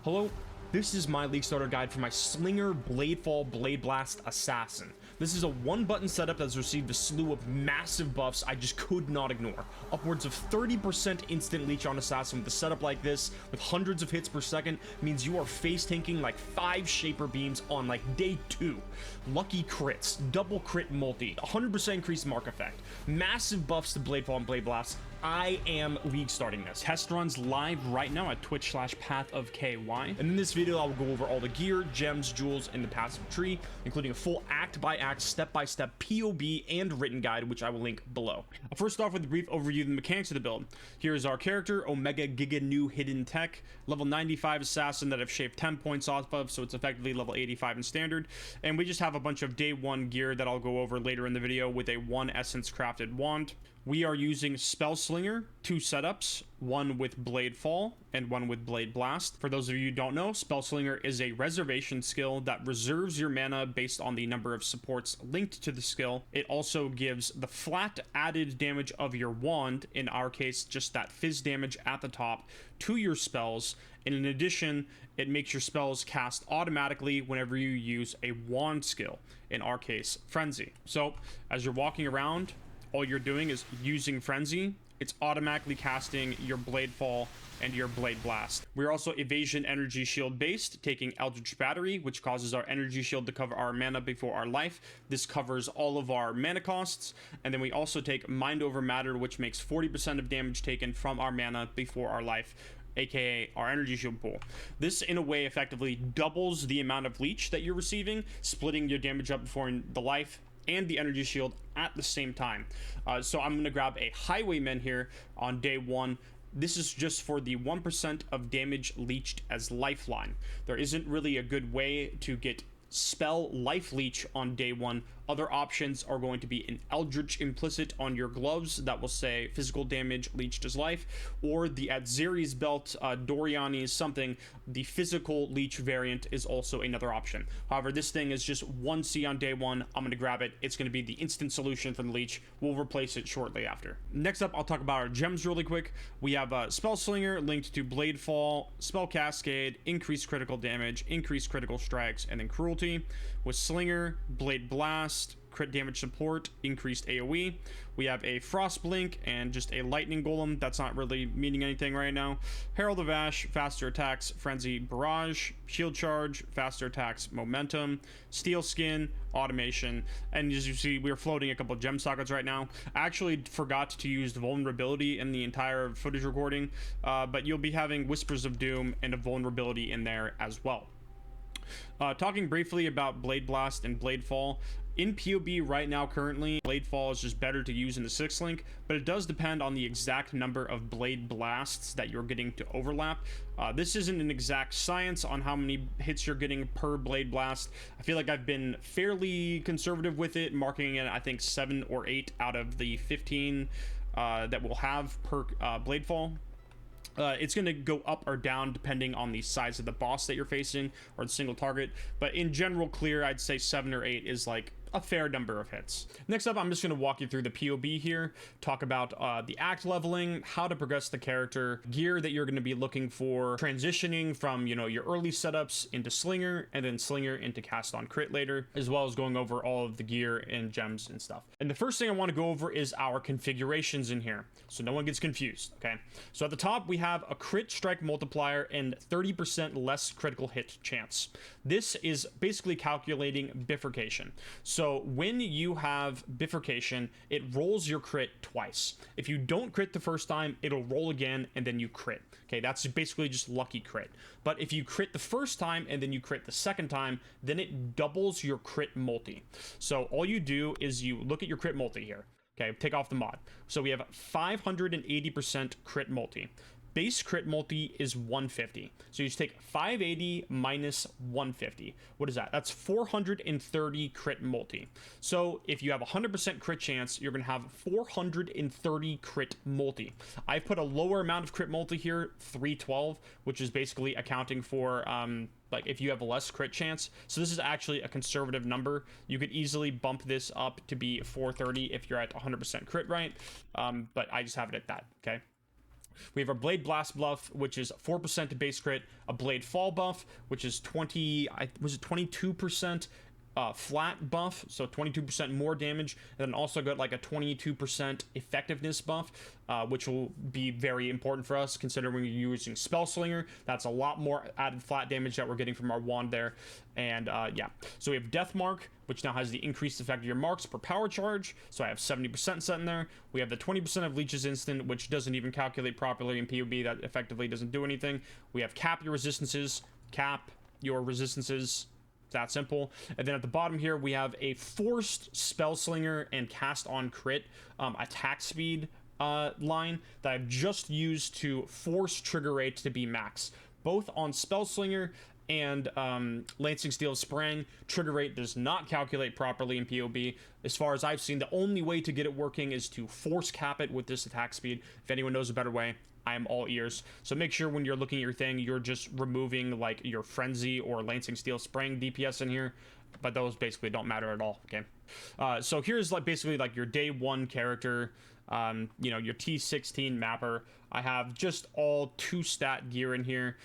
Hello, this is my League Starter guide for my Slinger Bladefall Blade Blast Assassin. This is a one-button setup that's received a slew of massive buffs I just could not ignore. Upwards of 30% instant leech on Assassin with a setup like this, with hundreds of hits per second, means you are face tanking like 5 Shaper Beams on like day 2. Lucky crits, double crit multi, 100% increased mark effect, massive buffs to Bladefall and Blade Blast. I am League starting this. Test runs live right now at twitch.tv/pathofky. And in this video, I will go over all the gear, gems, jewels, and the passive tree, including a full act-by-act, step-by-step POB and written guide, which I will link below. First off with a brief overview of the mechanics of the build. Here is our character, Omega Giga New Hidden Tech, level 95 assassin that I've shaved 10 points off of, so it's effectively level 85 in standard. And we just have a bunch of day 1 gear that I'll go over later in the video with a 1 essence crafted wand. We are using Spell Slinger, 2 setups, one with Blade Fall and one with Blade Blast. For those of you who don't know, Spell Slinger is a reservation skill that reserves your mana based on the number of supports linked to the skill. It also gives the flat added damage of your wand, in our case just that fizz damage at the top, to your spells. And in addition, it makes your spells cast automatically whenever you use a wand skill, in our case Frenzy. So as you're walking around, all you're doing is using Frenzy. It's automatically casting your Blade Fall and your Blade Blast. We're also Evasion Energy Shield based, taking Eldritch Battery, which causes our Energy Shield to cover our mana before our life. This covers all of our mana costs. And then we also take Mind Over Matter, which makes 40% of damage taken from our mana before our life, aka our energy shield pool. This in a way effectively doubles the amount of leech that you're receiving, splitting your damage up before the life and the energy shield at the same time. So I'm going to grab a Highwayman here on day 1. This is just for the 1% of damage leached as lifeline. There isn't really a good way to get spell life leech on day 1. Other options are going to be an Eldritch implicit on your gloves that will say physical damage leeched as life, or the Atziri's belt, Doriani's something, the physical leech variant is also another option. However, this thing is just 1C on day 1. I'm going to grab it. It's going to be the instant solution for the leech. We'll replace it shortly after. Next up, I'll talk about our gems really quick. We have Spell Slinger linked to Blade Fall, Spell Cascade, increased critical damage, increased critical strikes, and then Cruelty. With Slinger, Blade Blast, crit damage support, increased AoE. We have a Frost Blink and just a Lightning Golem. That's not really meaning anything right now. Herald of Ash, faster attacks, Frenzy Barrage, Shield Charge, faster attacks, Momentum, Steel Skin, Automation. And as you see, we're floating a couple of gem sockets right now. I actually forgot to use the vulnerability in the entire footage recording, but you'll be having Whispers of Doom and a vulnerability in there as well. Talking briefly about Blade Blast and Blade Fall. In POB right now currently, Blade Fall is just better to use in the 6th link, but it does depend on the exact number of Blade Blasts that you're getting to overlap. This isn't an exact science on how many hits you're getting per Blade Blast. I feel like I've been fairly conservative with it, marking it I think 7 or 8 out of the 15 that we'll have per Blade Fall. It's going to go up or down depending on the size of the boss that you're facing or the single target, but in general clear, I'd say 7 or 8 is like a fair number of hits. Next up, I'm just going to walk you through the POB here, talk about the act leveling, how to progress the character, gear that you're going to be looking for, transitioning from, you know, your early setups into Slinger, and then Slinger into cast on crit later, as well as going over all of the gear and gems and stuff. And the first thing I want to go over is our configurations in here, so no one gets confused, okay? So at the top, we have a crit strike multiplier and 30% less critical hit chance. This is basically calculating bifurcation. So when you have bifurcation, it rolls your crit twice. If you don't crit the first time, it'll roll again and then you crit. Okay, that's basically just lucky crit. But if you crit the first time and then you crit the second time, then it doubles your crit multi. So all you do is you look at your crit multi here. Okay, take off the mod. So we have 580% crit multi. Base crit multi is 150. So you just take 580 minus 150. What is that? That's 430 crit multi. So if you have 100% crit chance, you're going to have 430 crit multi. I've put a lower amount of crit multi here, 312, which is basically accounting for like if you have less crit chance. So this is actually a conservative number. You could easily bump this up to be 430 if you're at 100% crit, right? But I just have it at that, okay? We have our Blade Blast buff, which is 4% to base crit, a Blade Fall buff, which is 22% flat buff, so 22% more damage, and then also got like a 22% effectiveness buff, which will be very important for us considering when you're using Spell Slinger. That's a lot more added flat damage that we're getting from our wand there. And yeah, so we have Death Mark, which now has the increased effect of your marks per power charge, so I have 70% set in there. We have the 20% of Leech's instant, which doesn't even calculate properly in POB. That effectively doesn't do anything. We have cap your resistances, that simple. And then at the bottom here, we have a forced Spell Slinger and cast on crit attack speed line that I've just used to force trigger rate to be max. Both on Spell Slinger and Lancing Steel Sprang, trigger rate does not calculate properly in POB. As far as I've seen, the only way to get it working is to force cap it with this attack speed. If anyone knows a better way, I am all ears. So make sure when you're looking at your thing, you're just removing like your Frenzy or Lancing Steel Sprang DPS in here, but those basically don't matter at all. Okay, so here's like basically like your day one character, you know, your T16 mapper. I have just all 2 stat gear in here,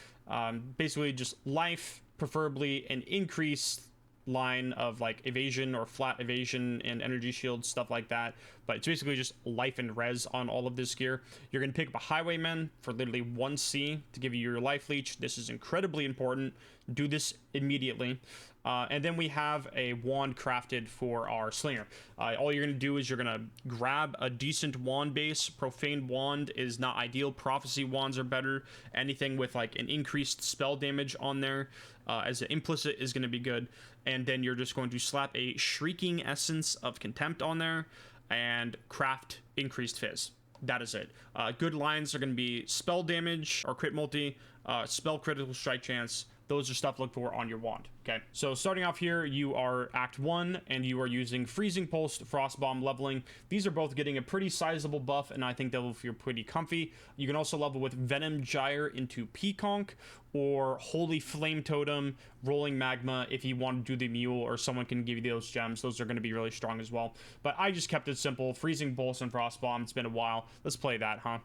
basically just life, preferably an increased line of like evasion or flat evasion and energy shield, stuff like that. But it's basically just life and res on all of this gear. You're going to pick up a Highwayman for literally 1C to give you your life leech. This is incredibly important. Do this immediately. And then we have a wand crafted for our Slinger. All you're going to do is you're going to grab a decent wand base. Profane wand is not ideal. Prophecy wands are better. Anything with like an increased spell damage on there as an implicit is going to be good. And then you're just going to slap a Shrieking Essence of Contempt on there and craft increased fizz. That is it. Good lines are going to be spell damage or crit multi, spell critical strike chance. Those are stuff to look for on your wand. Okay, so starting off here, you are Act 1, and you are using Freezing Pulse, Frost Bomb leveling. These are both getting a pretty sizable buff, and I think they'll feel pretty comfy. You can also level with Venom Gyre into Peaconk, or Holy Flame Totem, Rolling Magma if you want to do the Mule, or someone can give you those gems. Those are going to be really strong as well. But I just kept it simple. Freezing Pulse and Frost Bomb. It's been a while. Let's play that, huh?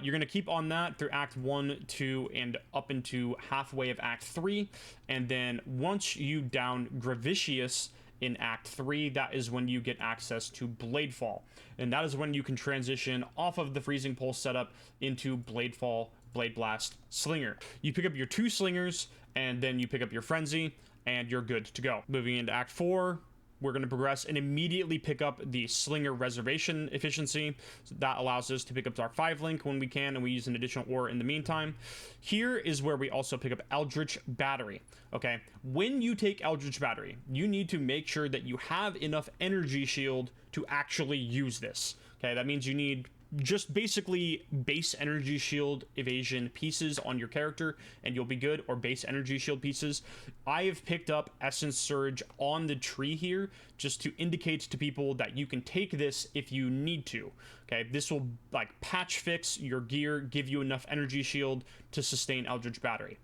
You're going to keep on that through Act 1, 2, and up into halfway of Act 3. And then once you down Gravitius in Act 3, that is when you get access to Bladefall. And that is when you can transition off of the Freezing Pulse setup into Bladefall, Blade Blast, Slinger. You pick up your 2 Slingers, and then you pick up your Frenzy, and you're good to go. Moving into Act 4, we're going to progress and immediately pick up the Slinger Reservation efficiency. So that allows us to pick up our 5-link when we can, and we use an additional ore in the meantime. Here is where we also pick up Eldritch Battery. Okay, when you take Eldritch Battery, you need to make sure that you have enough energy shield to actually use this. Okay, that means you need just basically base energy shield evasion pieces on your character and you'll be good, or base energy shield pieces. I have picked up Essence Surge on the tree here just to indicate to people that you can take this if you need to. Okay, this will like patch fix your gear, give you enough energy shield to sustain Eldritch Battery.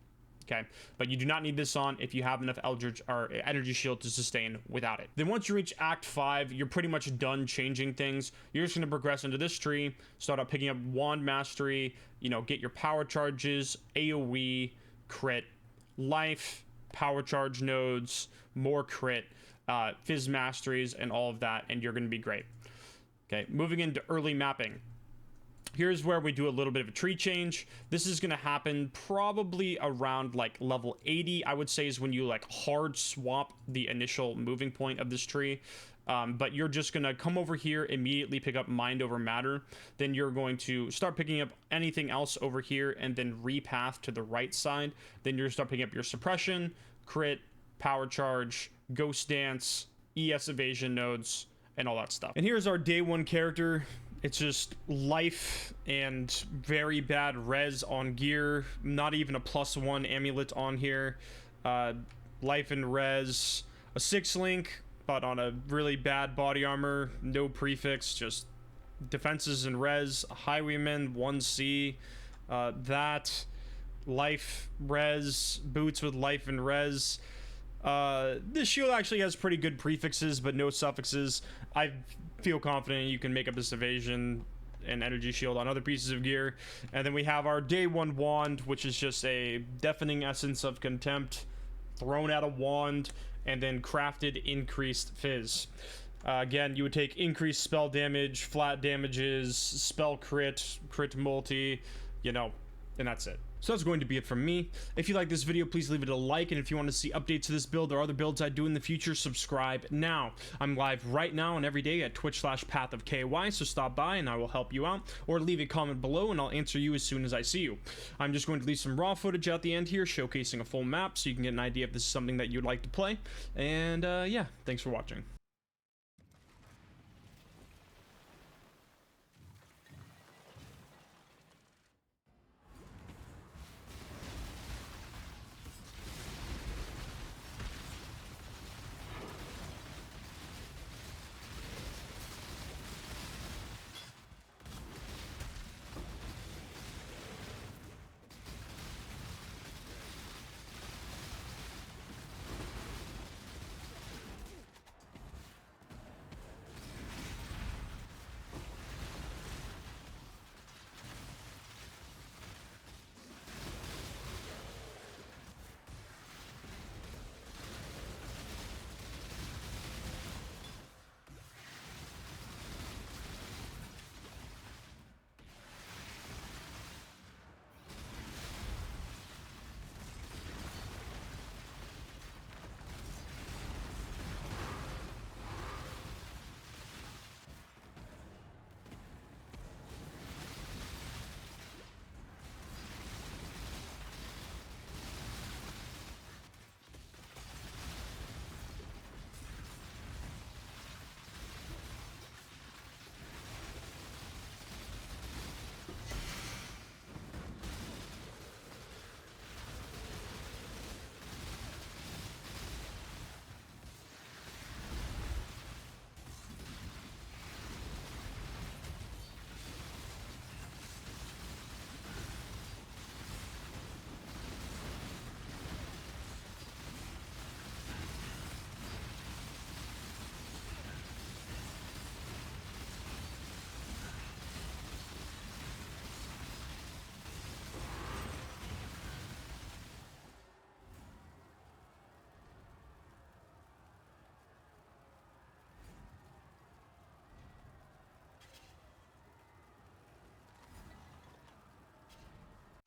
Okay, but you do not need this on if you have enough Eldritch or energy shield to sustain without it. Then once you reach Act 5, you're pretty much done changing things. You're just going to progress into this tree, start out picking up Wand Mastery, you know, get your power charges, AoE, crit, life, power charge nodes, more crit, Fizz Masteries, and all of that, and you're going to be great. Okay, moving into early mapping. Here's where we do a little bit of a tree change. This is going to happen probably around like level 80, I would say, is when you like hard swap the initial moving point of this tree. But you're just going to come over here, immediately pick up Mind Over Matter. Then you're going to start picking up anything else over here and then repath to the right side. Then you're going to start picking up your Suppression, Crit, Power Charge, Ghost Dance, ES Evasion nodes, and all that stuff. And here's our day 1 character. It's just life and very bad res on gear. Not even a +1 amulet on here. Life and res. A 6-link, but on a really bad body armor. No prefix, just defenses and res. A Highwayman, 1C. That. Life, res. Boots with life and res. This shield actually has pretty good prefixes, but no suffixes. I feel confident you can make up this evasion and energy shield on other pieces of gear. And then we have our day 1 wand, which is just a deafening essence of contempt thrown at a wand and then crafted increased fizz. Again, you would take increased spell damage, flat damages, spell crit multi, you know, and that's it. So that's going to be it from me. If you like this video, please leave it a like, and if you want to see updates to this build or other builds I do in the future, subscribe now. I'm live right now and every day at twitch.tv/pathofky, so stop by and I will help you out, or leave a comment below and I'll answer you as soon as I see you. I'm just going to leave some raw footage at the end here showcasing a full map so you can get an idea if this is something that you'd like to play. And yeah, thanks for watching.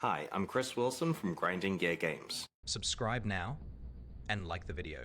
Hi, I'm Chris Wilson from Grinding Gear Games. Subscribe now and like the video.